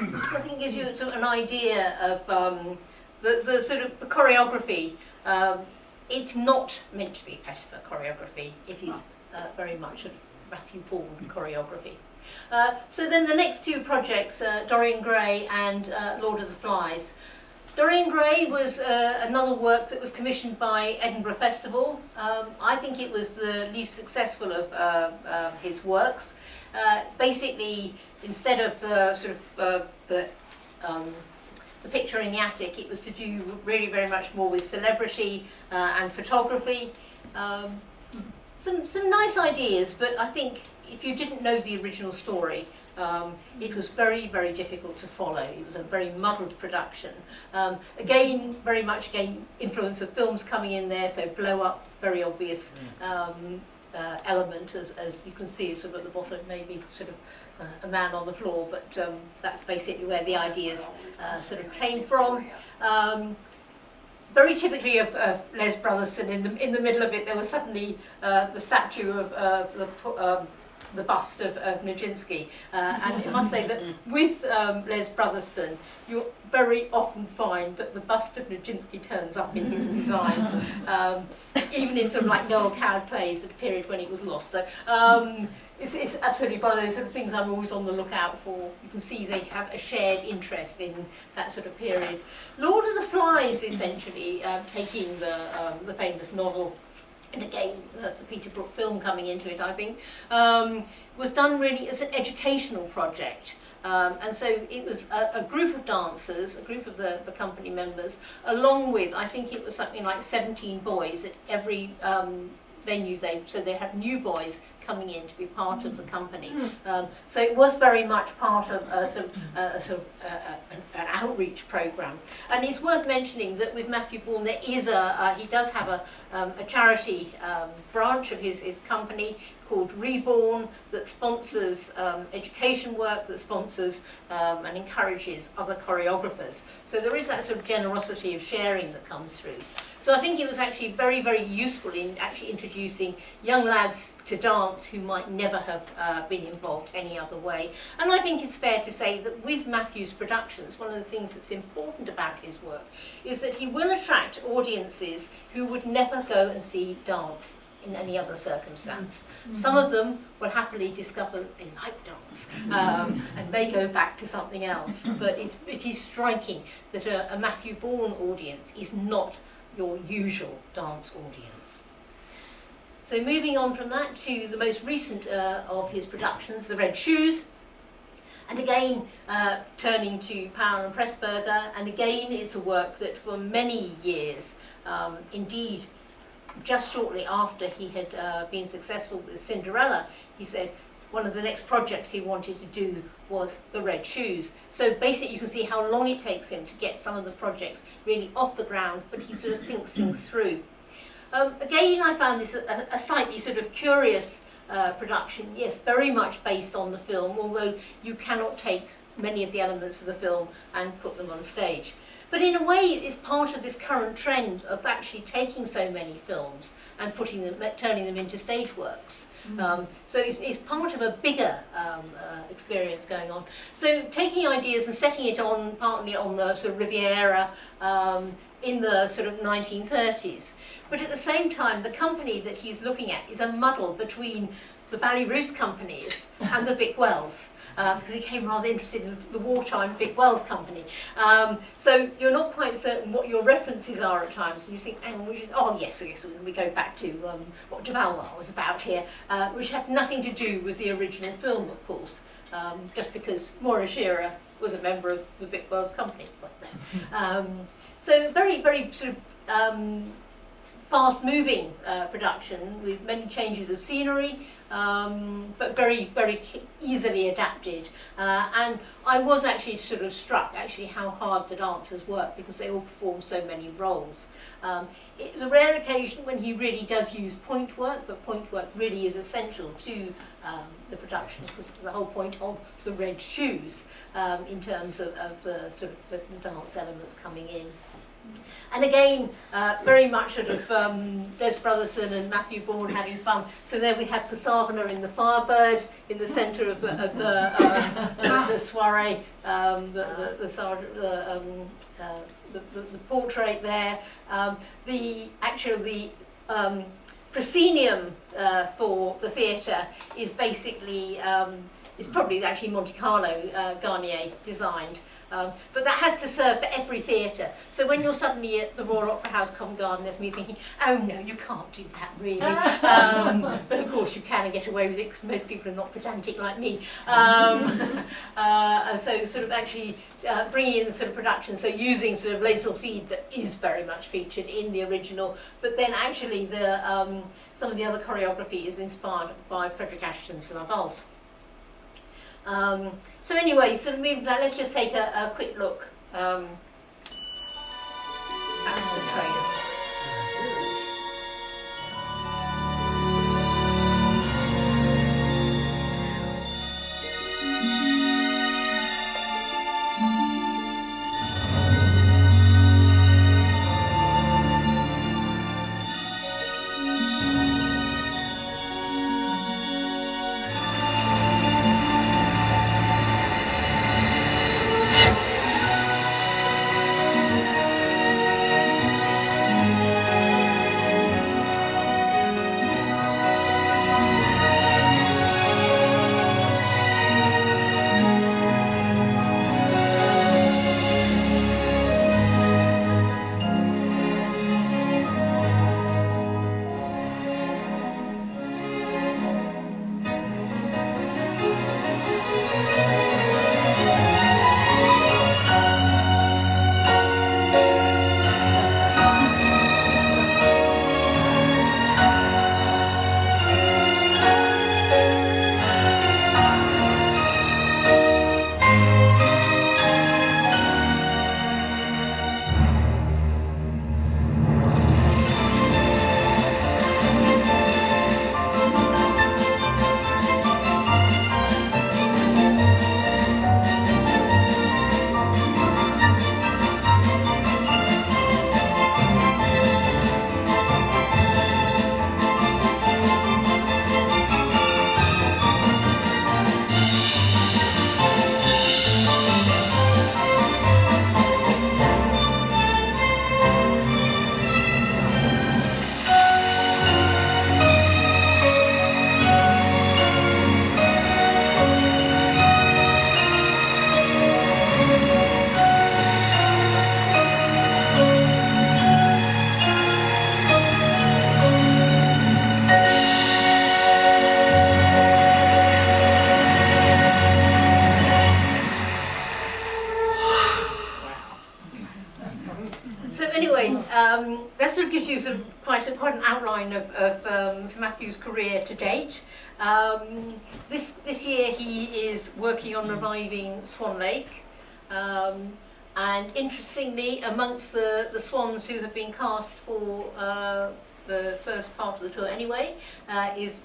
I think it gives you sort of an idea of the sort of the choreography. It's not meant to be Pettifer choreography. It is very much a Matthew Bourne choreography. So then the next two projects, Dorian Gray and Lord of the Flies. Dorian Gray was another work that was commissioned by Edinburgh Festival. I think it was the least successful of his works. Basically, instead of the picture in the attic, it was to do really very much more with celebrity and photography. Some nice ideas, but I think if you didn't know the original story, it was very, very difficult to follow. It was a very muddled production. Again, very much influence of films coming in there, so blow up, very obvious element, as you can see sort of at the bottom, maybe sort of a man on the floor, but that's basically where the ideas sort of came from. Very typically of Les Brotherston, in the middle of it there was suddenly the statue of the bust of Nijinsky, and I must say that with Les Brotherston you very often find that the bust of Nijinsky turns up in his designs, even in sort of like Noel Coward plays at a period when it was lost. So it's absolutely one of those sort of things I'm always on the lookout for. You can see they have a shared interest in that sort of period. Lord of the Flies, essentially, taking the famous novel, and again the Peter Brook film coming into it, I think, was done really as an educational project. And so it was a group of dancers, a group of the company members, along with, I think it was something like 17 boys at every venue. So they had new boys coming in to be part of the company. So it was very much part of an outreach program. And it's worth mentioning that with Matthew Bourne there is he does have a charity branch of his company called Reborn that sponsors education work, that sponsors and encourages other choreographers. So there is that sort of generosity of sharing that comes through. So I think it was actually very, very useful in actually introducing young lads to dance who might never have been involved any other way. And I think it's fair to say that with Matthew's productions, one of the things that's important about his work is that he will attract audiences who would never go and see dance in any other circumstance. Some of them will happily discover they like dance and may go back to something else. But it is striking that a Matthew Bourne audience is not your usual dance audience. So moving on from that to the most recent of his productions, The Red Shoes. And again, turning to Powell and Pressburger, and again it's a work that for many years, indeed just shortly after he had been successful with Cinderella, he said one of the next projects he wanted to do was the Red Shoes. So basically you can see how long it takes him to get some of the projects really off the ground, but he sort of thinks things through. Again, I found this a slightly sort of curious production, yes, very much based on the film, although you cannot take many of the elements of the film and put them on stage. But in a way, it's part of this current trend of actually taking so many films and turning them into stage works. So it's part of a bigger experience going on. So taking ideas and setting it on partly on the sort of Riviera in the sort of 1930s. But at the same time, the company that he's looking at is a muddle between the Ballets Russes companies and the Vic Wells. Because he became rather interested in the wartime Vic Wells company. So you're not quite certain what your references are at times, and you think, hang on, oh yes, we go back to what de Valois was about here, which had nothing to do with the original film, of course, just because Maurice Shearer was a member of the Vic Wells company. So very, very sort of fast-moving production with many changes of scenery, but very, very easily adapted. And I was actually sort of struck actually how hard the dancers work because they all perform so many roles. It's a rare occasion when he really does use point work, but point work really is essential to the production because it's the whole point of the Red Shoes in terms of the sort of the dance elements coming in. And again, very much sort of Des Brotherson and Matthew Bourne having fun. So there we have Cassavana in the Firebird in the centre of the soiree, the portrait there. The proscenium for the theatre is basically it's probably actually Monte Carlo Garnier designed. But that has to serve for every theatre. So when you're suddenly at the Royal Opera House, Covent Garden, there's me thinking, oh no, you can't do that really. But of course you can and get away with it because most people are not pedantic like me. So sort of actually bringing in the sort of production, so using sort of Les Sylphides that is very much featured in the original, but then actually the some of the other choreography is inspired by Frederick Ashton's La Valse. So anyway, sort of let's just take a quick look at the trailer. outline of Sir Matthew's career to date. This year he is working on reviving Swan Lake. And interestingly, amongst the swans who have been cast for the first part of the tour anyway, is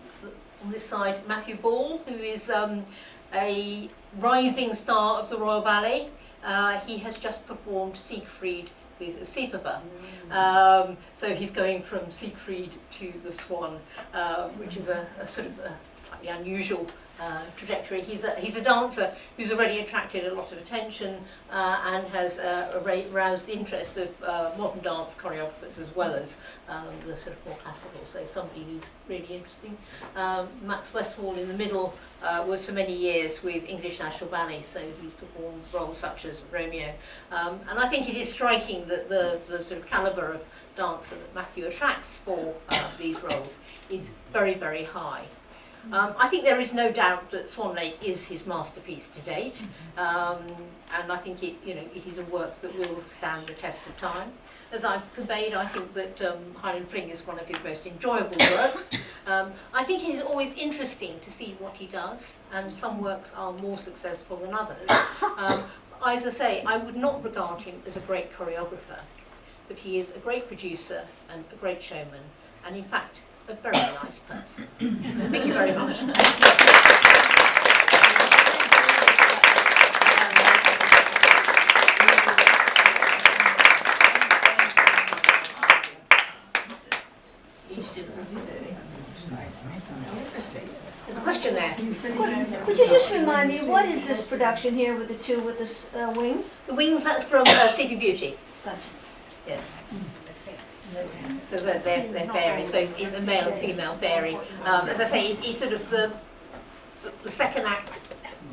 on this side Matthew Bourne, who is a rising star of the Royal Ballet. He has just performed Siegfried with Sipaver. So he's going from Siegfried to the Swan, which is a sort of a slightly unusual trajectory. He's a dancer who's already attracted a lot of attention and has aroused the interest of modern dance choreographers as well as the sort of more classical. So somebody who's really interesting. Max Westfall in the middle was for many years with English National Ballet, so he's performed roles such as Romeo. And I think it is striking that the sort of calibre of dancer that Matthew attracts for these roles is very, very high. I think there is no doubt that Swan Lake is his masterpiece to date, and I think it is a work that will stand the test of time. As I've conveyed, I think that Highland Fling is one of his most enjoyable works. I think it is always interesting to see what he does, and some works are more successful than others. As I say, I would not regard him as a great choreographer, but he is a great producer and a great showman, and in fact, a very nice person. Thank you very much. Interesting. There's a question there. Would you just remind me, what is this production here with the two with the wings? The wings, that's from Sleeping Beauty. Gotcha. Yes. So they're fairy, so it's a male and female fairy. As I say, it's sort of the second act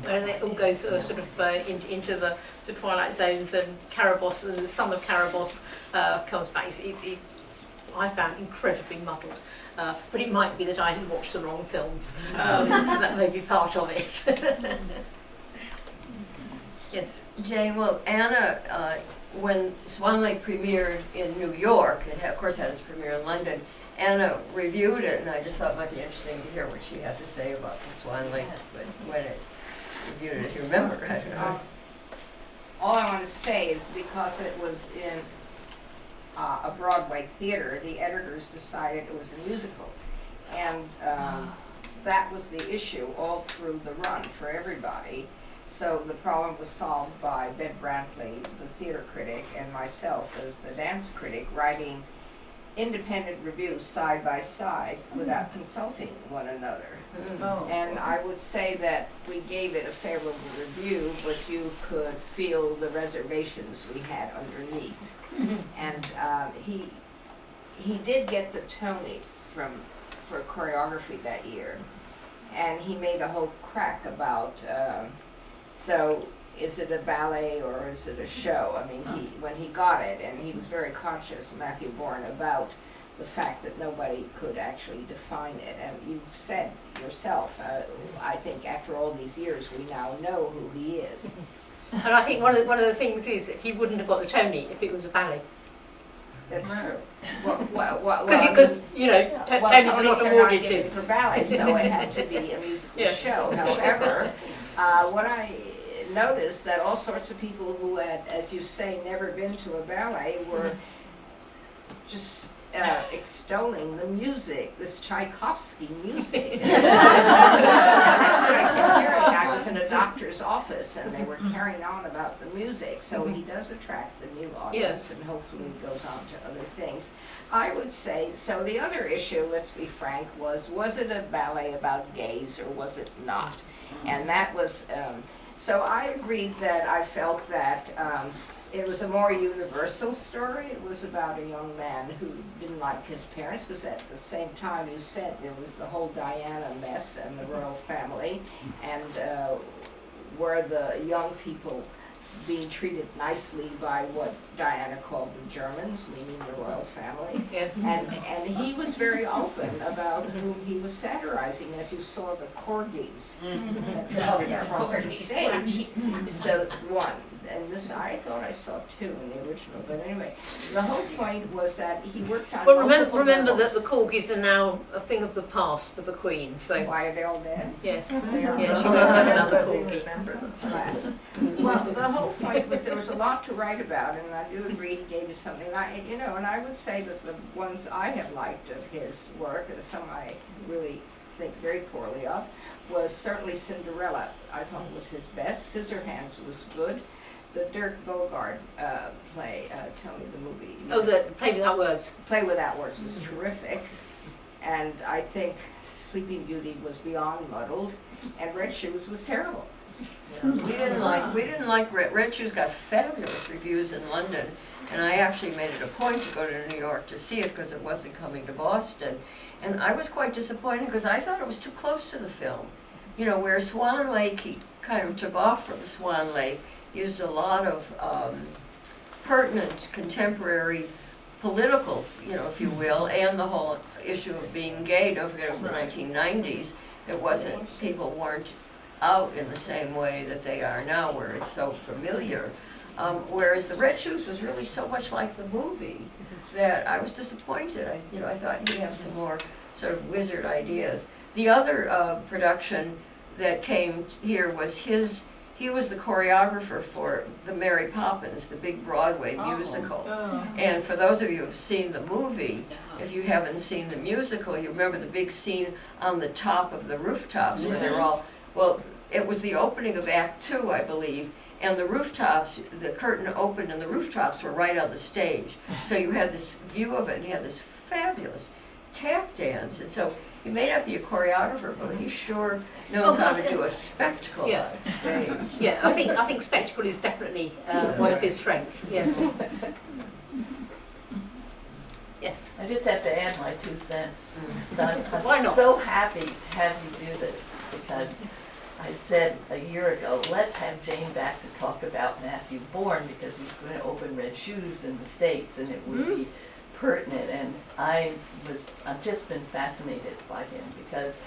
where they all go sort of into the twilight zones, and Carabosse, the son of Carabosse, comes back. It's I found incredibly muddled, but it might be that I had watched the wrong films, so that may be part of it. Yes. Jane, well, Anna, when Swan Lake premiered in New York, it of course had its premiere in London, Anna reviewed it, and I just thought it might be interesting to hear what she had to say about the Swan Lake when it reviewed it, if you remember. I don't know. All I want to say is because it was in a Broadway theater, the editors decided it was a musical, and that was the issue all through the run for everybody. So the problem was solved by Ben Brantley, the theater critic, and myself as the dance critic, writing independent reviews side by side without consulting one another. And I would say that we gave it a favorable review, but you could feel the reservations we had underneath. And he did get the Tony for choreography that year, and he made a whole crack about so is it a ballet or is it a show? I mean, when he got it, and he was very conscious, Matthew Bourne, about the fact that nobody could actually define it. And you've said yourself, I think after all these years, we now know who he is. And I think one of the things is that he wouldn't have got the Tony if it was a ballet. That's true. Because Tonys are not awarded to. For ballet, so it had to be a musical show. However, what I noticed that all sorts of people who had, as you say, never been to a ballet were just extolling the music, this Tchaikovsky music. That's what I kept hearing. I was in a doctor's office and they were carrying on about the music. So he does attract the new audience, and hopefully goes on to other things. I would say, so the other issue, let's be frank, was it a ballet about gays or was it not? And that was, so I agreed that I felt that it was a more universal story. It was about a young man who didn't like his parents, because at the same time, you said, there was the whole Diana mess and the royal family, and were the young people being treated nicely by what Diana called the Germans, meaning the royal family. Yes. And he was very open about whom he was satirizing, as you saw the corgis that crowded across the stage. So one, and this I thought I saw two in the original, but anyway, the whole point was that he worked on Well, multiple remember that levels. the corgis are now a thing of the past for the Queen, so Why are they all dead? yes, They are. yes, you won't have another corgi. Class. Well, the whole point was there was a lot to write about, and I do agree he gave you something. And I would say that the ones I have liked of his work, some I really think very poorly of, was certainly Cinderella. I thought it was his best. Scissorhands was good. The Dirk Bogarde play, tell me the movie. Oh, the Play Without Words. Play Without Words was terrific, and I think Sleeping Beauty was beyond muddled, and Red Shoes was terrible. We didn't like Red Shoes got fabulous reviews in London, and I actually made it a point to go to New York to see it because it wasn't coming to Boston. And I was quite disappointed because I thought it was too close to the film. You know, where Swan Lake, he kind of took off from Swan Lake, used a lot of pertinent contemporary political, if you will, and the whole issue of being gay. Don't forget it was the 1990s. It wasn't, people weren't out in the same way that they are now, where it's so familiar. Whereas the Red Shoes was really so much like the movie that I was disappointed. I thought he'd have some more sort of wizard ideas. The other production that came here was he was the choreographer for the Mary Poppins, the big Broadway musical. And for those of you who've seen the movie, if you haven't seen the musical, you remember the big scene on the top of the rooftops where they're all, well, it was the opening of Act 2, I believe, and the rooftops, the curtain opened and the rooftops were right on the stage. So you had this view of it, and you had this fabulous tap dance. And so he may not be a choreographer, but he sure knows how to do a spectacle on stage. Yeah, I think spectacle is definitely one of his strengths. Yes. Yes. I just have to add my 2 cents. So I'm Why not? so happy to have you do this, because I said a year ago, let's have Jane back to talk about Matthew Bourne, because he's going to open Red Shoes in the States, and it would be pertinent. And I've just been fascinated by him, because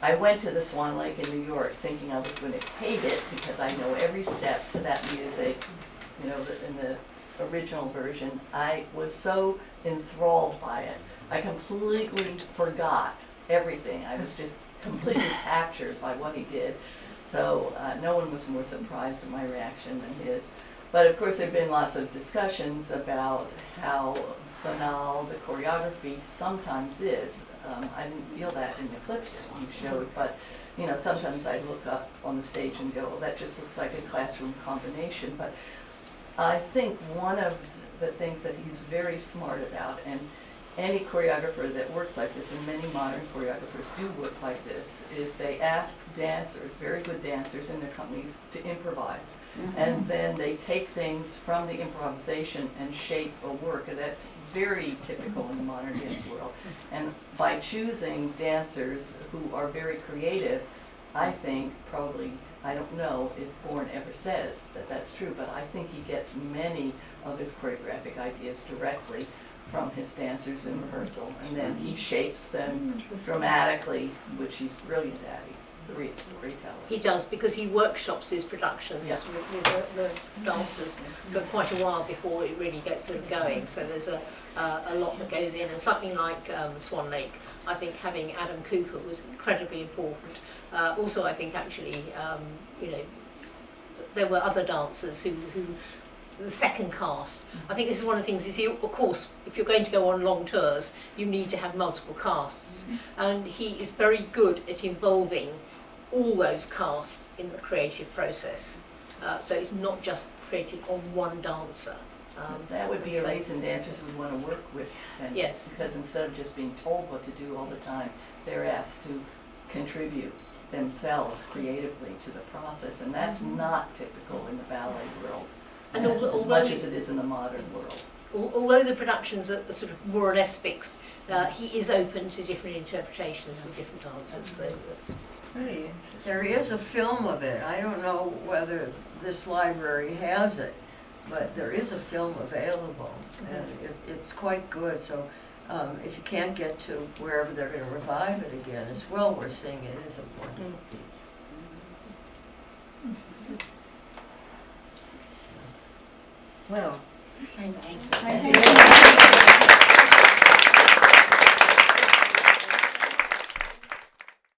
I went to the Swan Lake in New York thinking I was going to hate it, because I know every step to that music, in the original version. I was so enthralled by it. I completely forgot everything. I was just completely captured by what he did. So no one was more surprised at my reaction than his. But of course there have been lots of discussions about how banal the choreography sometimes is. I didn't feel that in the clips you showed, but sometimes I look up on the stage and go, oh, that just looks like a classroom combination. But I think one of the things that he's very smart about, and any choreographer that works like this, and many modern choreographers do work like this, is they ask dancers, very good dancers in their companies, to improvise. And then they take things from the improvisation and shape a work, and that's very typical in the modern dance world. And by choosing dancers who are very creative, I think probably, I don't know if Bourne ever says that that's true, but I think he gets many of his choreographic ideas directly from his dancers in rehearsal, and then he shapes them dramatically, which he's brilliant at. He's great storyteller. He does, because he workshops his productions with the dancers for quite a while before it really gets them going. So there's a lot that goes in, and something like Swan Lake, I think having Adam Cooper was incredibly important. Also, I think actually, there were other dancers who the second cast. I think this is one of the things, of course, if you're going to go on long tours, you need to have multiple casts. And he is very good at involving all those casts in the creative process. So it's not just created on one dancer. That would be a reason dancers would want to work with him. Yes. Because instead of just being told what to do all the time, they're asked to contribute themselves creatively to the process. And that's not typical in the ballet world. And As much as it is in the modern world. Although the productions are sort of more or less fixed, he is open to different interpretations with different dancers. So that's Really? There is a film of it. I don't know whether this library has it, but there is a film available, and it's quite good. So if you can't get to wherever they're going to revive it again, it's well worth seeing. It is a wonderful piece. Well, thank you. Thank you.